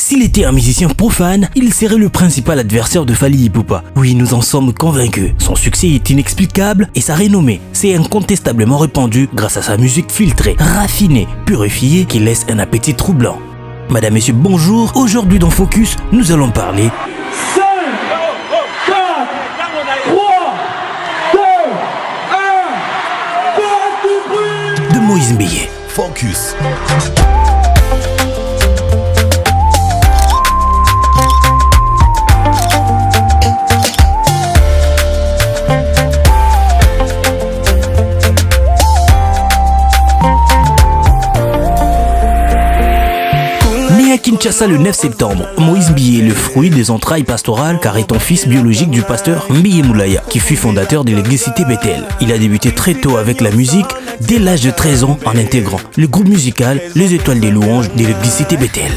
S'il était un musicien profane, il serait le principal adversaire de Fally Ipupa. Oui, nous en sommes convaincus. Son succès est inexplicable et sa renommée s'est incontestablement répandue grâce à sa musique filtrée, raffinée, purifiée qui laisse un appétit troublant. Madame, Messieurs, bonjour. Aujourd'hui dans Focus, nous allons parler de Moïse Mbiyé. Focus. À Kinshasa le 9 septembre, Moïse Mbiyé est le fruit des entrailles pastorales car étant fils biologique du pasteur Mbiye Moulaya qui fut fondateur de l'église Cité Bethel. Il a débuté très tôt avec la musique dès l'âge de 13 ans en intégrant le groupe musical Les Étoiles des Louanges de l'église Cité Bethel.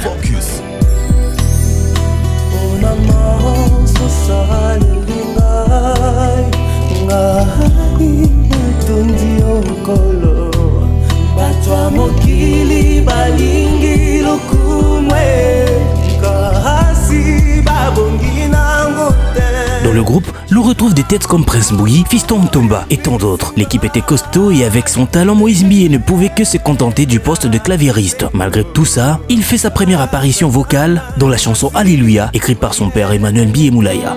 Dans le groupe, l'on retrouve des têtes comme Prince Bouilly, Fiston Mtomba et tant d'autres. L'équipe était costaud et avec son talent, Moïse Mbiyé ne pouvait que se contenter du poste de claviériste. Malgré tout ça, il fait sa première apparition vocale dans la chanson Alléluia, écrite par son père Emmanuel Mbiye Moulaya.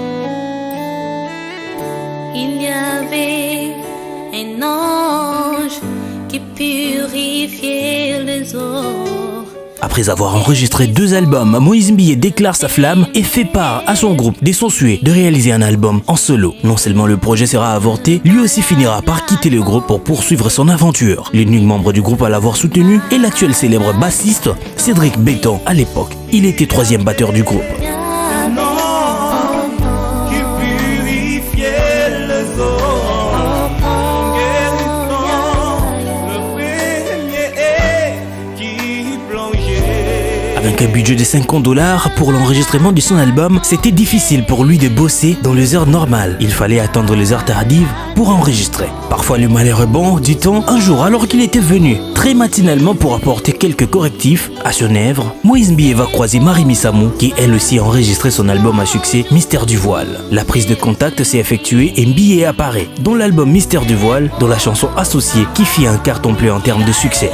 Il y avait un ange qui purifiait les eaux. Après avoir enregistré 2 albums, Moïse Mbiyé déclare sa flamme et fait part à son groupe des Sossuets de réaliser un album en solo. Non seulement le projet sera avorté, lui aussi finira par quitter le groupe pour poursuivre son aventure. L'unique membre du groupe à l'avoir soutenu est l'actuel célèbre bassiste Cédric Béton. À l'époque, il était 3e batteur du groupe. Avec un budget de $50 pour l'enregistrement de son album, c'était difficile pour lui de bosser dans les heures normales. Il fallait attendre les heures tardives pour enregistrer. Parfois le malheur est bon, dit-on. Un jour, alors qu'il était venu très matinalement pour apporter quelques correctifs à son œuvre, Moïse Mbiyé va croiser Marie Missamou qui elle aussi a enregistré son album à succès Mystère du Voile. La prise de contact s'est effectuée et Mbiyé apparaît dans l'album Mystère du Voile, dans la chanson Associée qui fit un carton plein en termes de succès.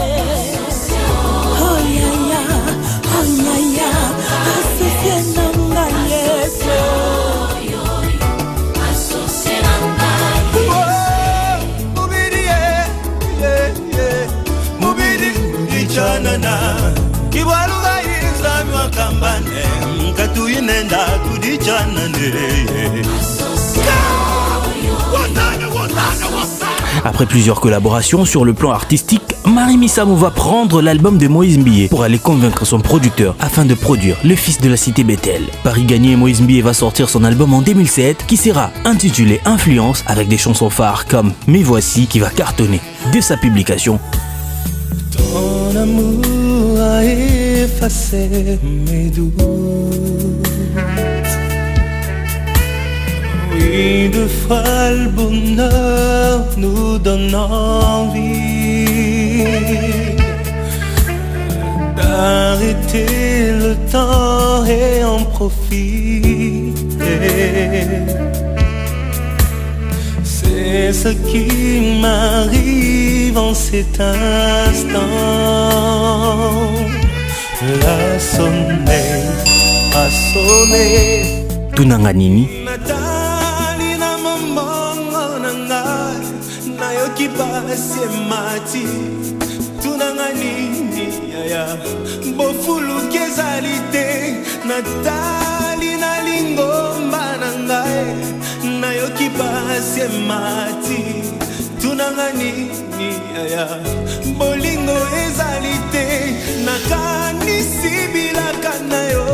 Après plusieurs collaborations sur le plan artistique, Marie Missamou va prendre l'album de Moïse Mbiyé pour aller convaincre son producteur afin de produire Le Fils de la Cité Bethel. Paris gagné, Moïse Mbiyé va sortir son album en 2007 qui sera intitulé Influence avec des chansons phares comme Mais Voici qui va cartonner dès sa publication. Ton amour a effacé mes doutes. Oui, deux fois le bonheur nous donne envie d'arrêter le temps et en profiter. C'est ce qui m'arrive en cet instant. La sonnette a sonné. Tunanganini. Natali na lingomba nangae nayoki pasi mati tunangani aya bolingo ezalite nakani sibila kanayo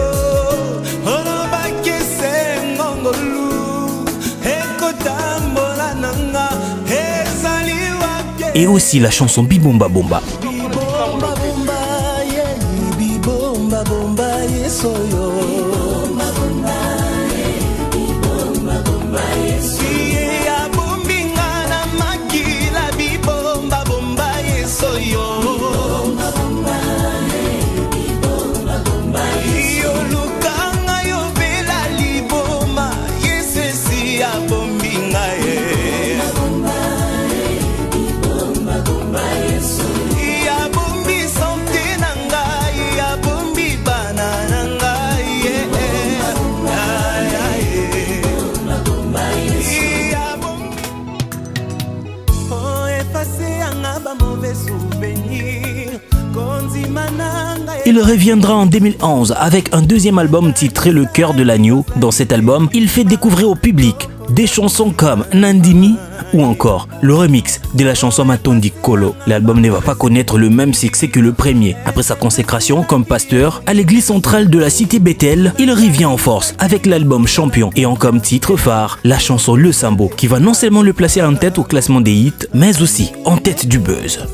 ono bakese ngongolu ekotambola nanga ezaliwa. Et aussi la chanson Bibomba Bomba. Yo Il reviendra en 2011 avec un deuxième album titré Le cœur de l'agneau. Dans cet album, il fait découvrir au public des chansons comme Nandimi ou encore le remix de la chanson Matondi Kolo. L'album ne va pas connaître le même succès que le premier. Après sa consécration comme pasteur à l'église centrale de la cité Bethel, il revient en force avec l'album Champion et en comme titre phare la chanson Le Sambo qui va non seulement le placer en tête au classement des hits mais aussi en tête du buzz.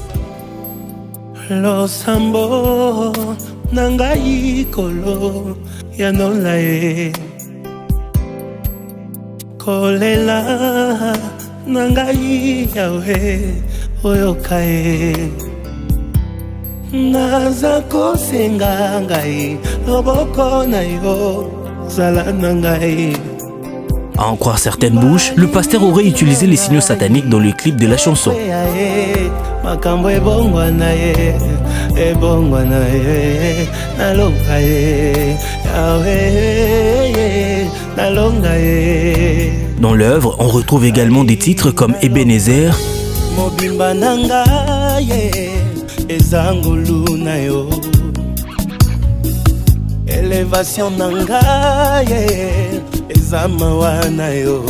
Lo Sambo nangai kolo ya nolae kolela nangai yawe oyokae naza kosenga ngai loboko na yo zala nangai. À en croire certaines bouches, le pasteur aurait utilisé les signaux sataniques dans le clip de la chanson. Dans l'œuvre, on retrouve également des titres comme Ebenezer, Élévation nangaye ezamawana yo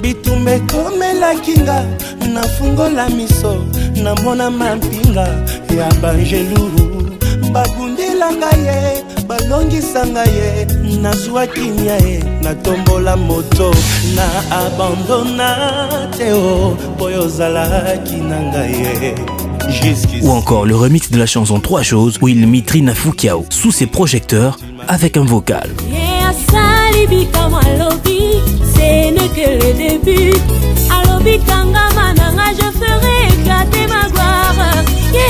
bitume komela kinga nafungola miso namona mampinga ya banjelu babundela ngaye balongisa ngaye nazwa kimia ye natombola moto na abandona teo boyo zalaki na ngaye. Ou encore le remix de la chanson 3 choses où il mit Trina Foukiao sous ses projecteurs avec un vocal. Ce n'est que le début. Alobi kangama nanga, je ferai éclater ma gloire.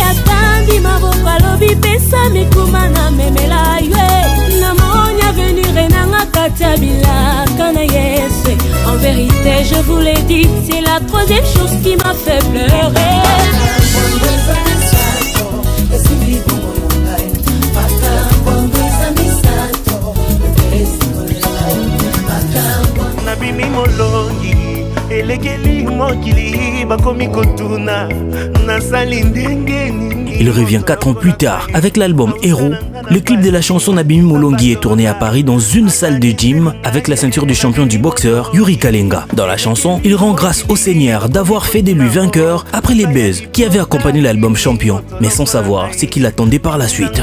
Atandi maboko alobi pesa mikuma na memela yue. Namonya venir nanga katabila kana yes. En vérité je vous l'ai dit, c'est la troisième chose qui m'a fait pleurer. Il revient 4 ans plus tard avec l'album Héros. Le clip de la chanson Nabimi Molongi est tourné à Paris dans une salle de gym avec la ceinture du champion du boxeur Yuri Kalenga. Dans la chanson, il rend grâce au Seigneur d'avoir fait de lui vainqueur après les buzz qui avaient accompagné l'album Champion, mais sans savoir ce qu'il attendait par la suite.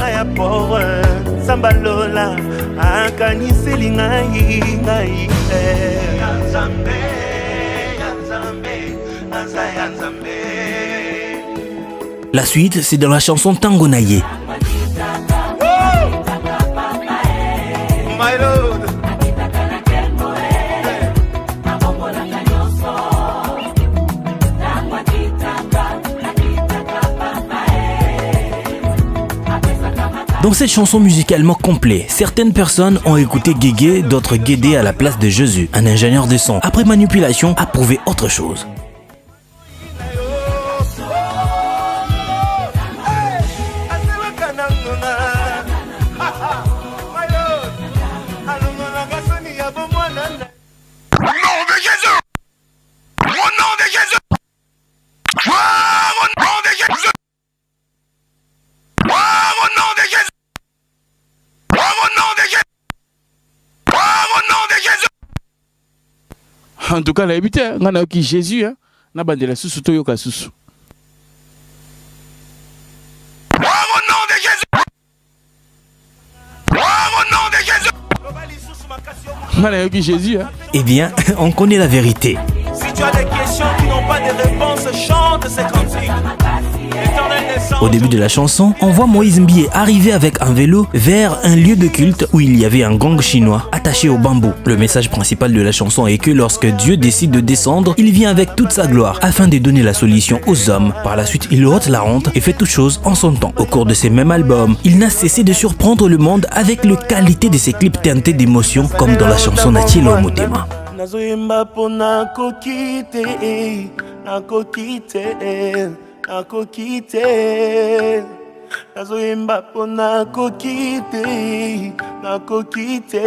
La suite, c'est dans la chanson Tango Naye. Dans cette chanson musicalement complète, certaines personnes ont écouté Guégué, d'autres Guédé à la place de Jésus. Un ingénieur de son, après manipulation, a prouvé autre chose. En tout cas, la habité, on a qui Jésus, hein, n'a pas de la sous toyoka sous. Jésus, hein. Eh bien, on connaît la vérité. Si tu as des questions qui n'ont pas de réponse, chante ces cantiques. Au début de la chanson, on voit Moïse Mbié arriver avec un vélo vers un lieu de culte où il y avait un gong chinois attaché au bambou. Le message principal de la chanson est que lorsque Dieu décide de descendre, il vient avec toute sa gloire afin de donner la solution aux hommes. Par la suite, il ôte la honte et fait toute chose en son temps. Au cours de ces mêmes albums, il n'a cessé de surprendre le monde avec la qualité de ses clips teintés d'émotions comme dans la chanson Nachilo Motema. Nakokite nazoyemba po nakokite nakokite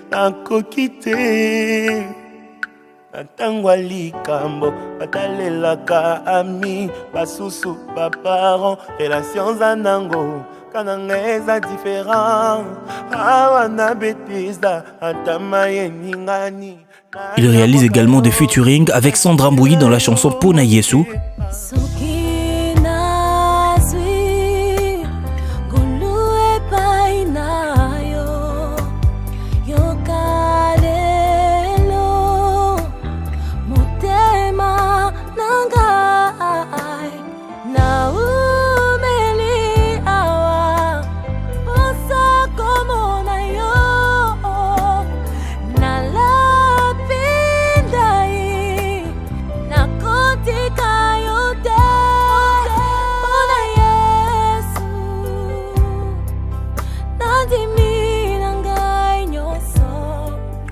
nakokite Natangwa likambo batalelaka ami basusu baparents relations anango kanangeza différent awana betisa atamaye ningani. Il réalise également des featuring avec Sandra Mbouyi dans la chanson Pona Yesu.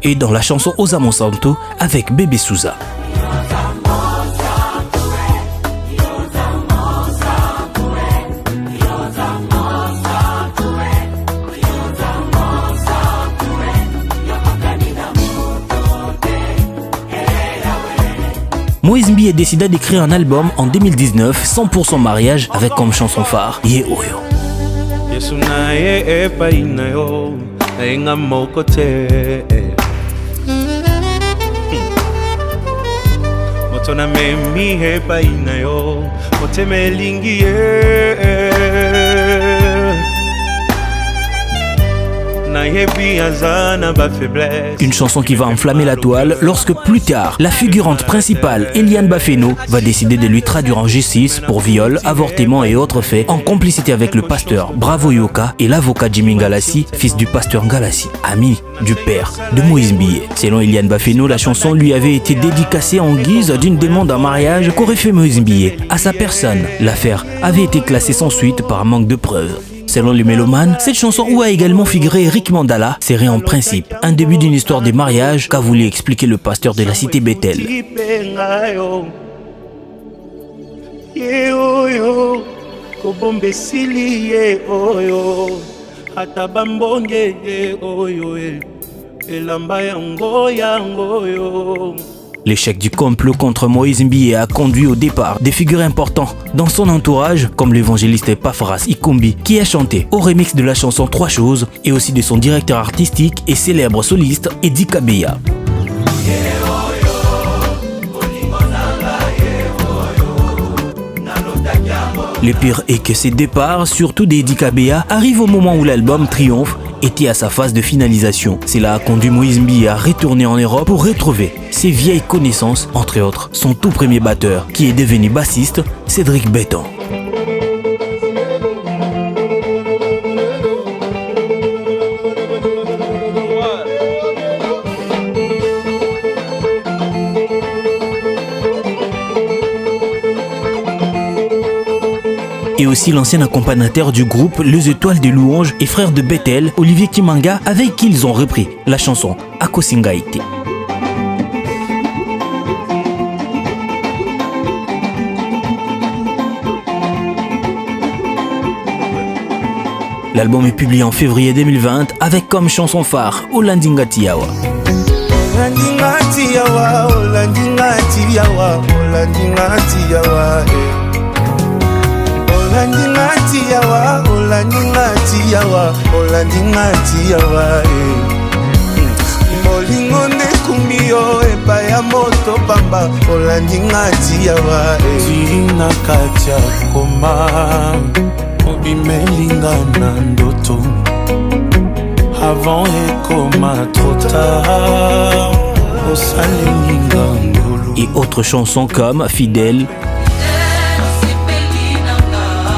Et dans la chanson Osa Monsanto avec Bébé Souza. Moïse Mbie décida d'écrire un album en 2019 100% mariage avec comme chanson phare Ye Oyo. Motona memi hepa inayo moteme lingi Une chanson qui va enflammer la toile lorsque plus tard, la figurante principale, Eliane Bafeno, va décider de lui traduire en justice pour viol, avortement et autres faits en complicité avec le pasteur Bravo Yoka et l'avocat Jimmy Ngalassi, fils du pasteur Ngalassi, ami du père de Moïse Mbie. Selon Eliane Bafeno, la chanson lui avait été dédicacée en guise d'une demande en mariage qu'aurait fait Moïse Mbie à sa personne. L'affaire avait été classée sans suite par manque de preuves. Selon les mélomanes, cette chanson où a également figuré Eric Mandala serait en principe un début d'une histoire de mariage qu'a voulu expliquer le pasteur de la cité Bethel. L'échec du complot contre Moïse Mbie a conduit au départ des figures importantes dans son entourage, comme l'évangéliste Epaphras Ikumbi, qui a chanté au remix de la chanson Trois choses, et aussi de son directeur artistique et célèbre soliste Eddie Kabeya. Le pire est que ces départs, surtout d'Eddie Kabeya, arrivent au moment où l'album Triomphe était à sa phase de finalisation. Cela a conduit Moïse Mbie à retourner en Europe pour retrouver ses vieilles connaissances, entre autres son tout premier batteur, qui est devenu bassiste, Cédric Béton. Et aussi l'ancien accompagnateur du groupe Les Étoiles des Louanges et frère de Bethel, Olivier Kimanga, avec qui ils ont repris la chanson Akosingaite. L'album est publié en février 2020 avec comme chanson phare Olandinga Tiawa. Olandinga Tiawa, Olandinga Tiawa, Olandinga Tiawa. Olandinga Tiawa, Olandinga Tiawa, Olandinga Tiawa. Molingo nekumbio epa ya moto pamba, Olandinga Tiawa. Tina katia koma, obimelinga na ndoto. Avant ekoma trop tard, osalinga ngolo. Et autres chansons comme Fidèle.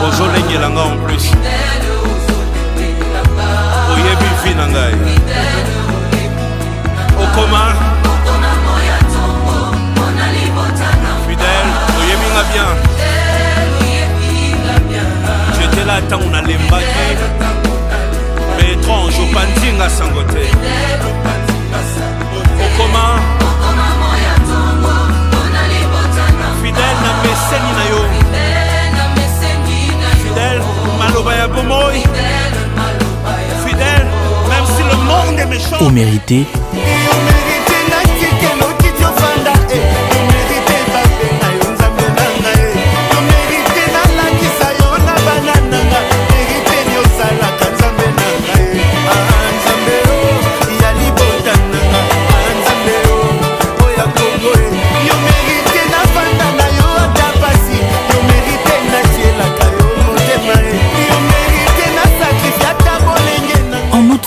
Ozolengela en plus. Oyebi fina ngai. Okoma. Fidèle, oyebi nga bien. J'étais là tant on a l'embaki. Mais étrange, au pandinga sangote. Okoma. Fidèle na meseni na yo. Fidèle, même si le monde est méchant. Au mérité.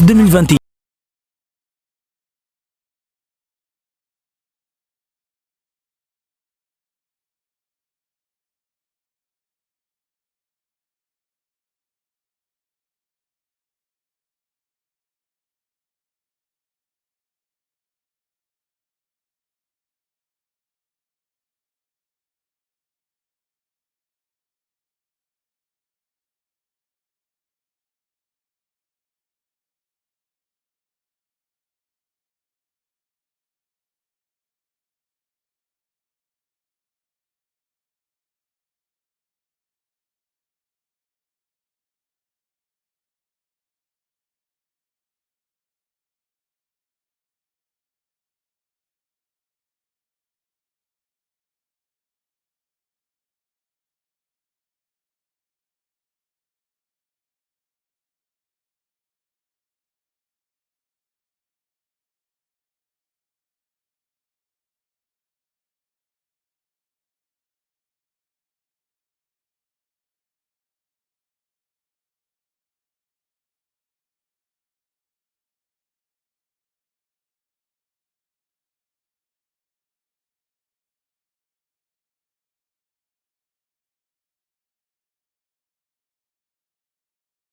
août 2021.